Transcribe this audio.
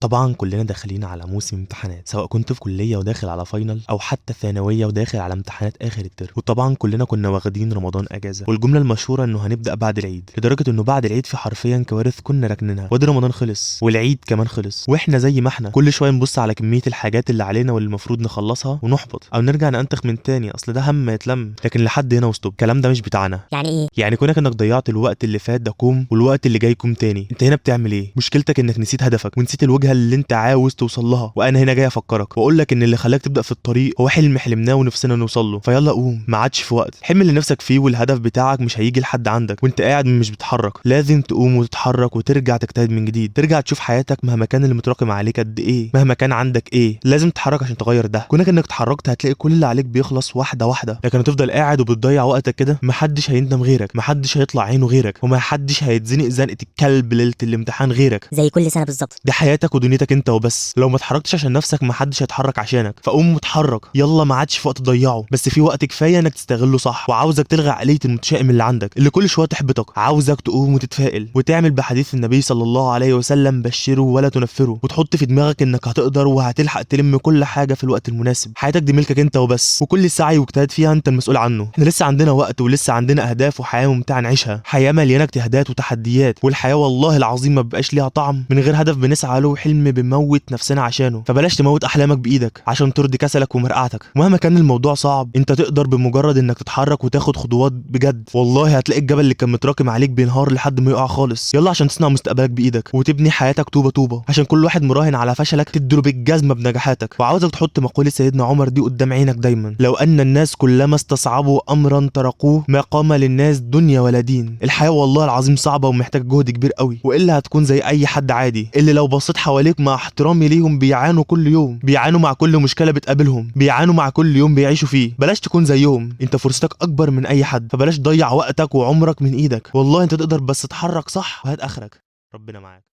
طبعا كلنا داخلين على موسم امتحانات، سواء كنت في كليه وداخل على فاينل او حتى ثانويه وداخل على امتحانات اخر الترم. وطبعا كلنا كنا واخدين رمضان اجازه، والجمله المشهوره انه هنبدا بعد العيد، لدرجه انه بعد العيد في حرفيا كوارث كنا راكنينها، وادي رمضان خلص والعيد كمان خلص، واحنا زي ما احنا كل شويه نبص على كميه الحاجات اللي علينا واللي المفروض نخلصها ونحبط او نرجع ننتخ من تاني، اصل ده هم ما يتلم. لكن لحد هنا وستوب، الكلام ده مش بتاعنا. يعني ايه؟ يعني كونك انك ضيعت الوقت اللي فات ده كوم، والوقت اللي جاي كوم تاني. انت هنا بتعمل ايه؟ مشكلتك انك نسيت هدفك ونسيت الوجهه اللي انت عاوز توصل لها. وانا هنا جاي افكرك واقول لك ان اللي خلاك تبدا في الطريق هو حلم حلمناه ونفسنا نوصل له، فيلا قوم، ما عادش في وقت. الحلم اللي نفسك فيه والهدف بتاعك مش هيجي لحد عندك وانت قاعد مش بتتحرك. لازم تقوم وتتحرك وترجع تجتهد من جديد، ترجع تشوف حياتك مهما كان اللي متراكم عليك قد ايه، مهما كان عندك ايه، لازم تتحرك عشان تغير ده. كونك انك اتحركت هتلاقي كل اللي عليك بيخلص واحده واحده، لكن هتفضل قاعد وبتضيع وقتك كده، محدش هيندم غيرك، محدش هيطلع عينه غيرك، ومحدش هيتزنق زنقه الكلب ليله الامتحان غيرك. زي كل سنه بالظبط. دي حياتك ودنيتك انت وبس. لو ما اتحركتش عشان نفسك محدش هيتحرك عشانك، فقوم متحرك يلا، ما عادش في وقت تضيعه، بس في وقت كفايه انك تستغله صح. وعاوزك تلغي عقليه المتشائم اللي عندك اللي كل شويه تحبطك، عاوزك تقوم وتتفائل وتعمل بحديث النبي صلى الله عليه وسلم: بشروا ولا تنفروا، وتحط في دماغك انك هتقدر وهتلحق تلم كل حاجه في الوقت المناسب. حياتك دي ملكك انت وبس، وكل سعي واجتهاد فيها انت المسؤول عنه. احنا لسه عندنا وقت ولسه عندنا اهداف وحياه ممتعه نعيشها، حياه مليانه اجتهادات وتحديات، والحياه والله العظيم ما بيبقاش ليها طعم من غير هدف بنسعى له وحلم بنموت نفسنا عشانه. فبلاش تموت احلامك بايدك عشان ترضي كسلك ومرقعتك. مهما كان الموضوع صعب، انت تقدر بمجرد انك تتحرك وتاخد خطوات بجد. والله هتلاقي الجبل اللي كان متراكم عليك بينهار لحد ما يقع خالص. يلا عشان تصنع مستقبلك بايدك وتبني حياتك طوبه طوبه، عشان كل واحد مراهن على فشلك تديله بالجزمه بنجاحاتك. وعاوزك تحط مقوله سيدنا عمر دي قدام عينك دايما: لو ان الناس كلما استصعبوا امرا تركوه ما قام للناس دنيا ولا دين. الحياه والله العظيم صعبه ومحتاج جهد كبير قوي، والا هتكون زي اي حد عادي اللي لو بصيت حواليك مع احترامي ليهم بيعانوا كل يوم، بيعانوا مع كل مشكله بتقابلهم، بيعانوا مع كل يوم بيعيشوا فيه. بلاش تكون زيهم، انت فرصتك اكبر من اي حد، فبلاش تضيع وقتك وعمرك من ايدك. والله انت تقدر، بس اتحرك صح وهات اخرك. ربنا معاك.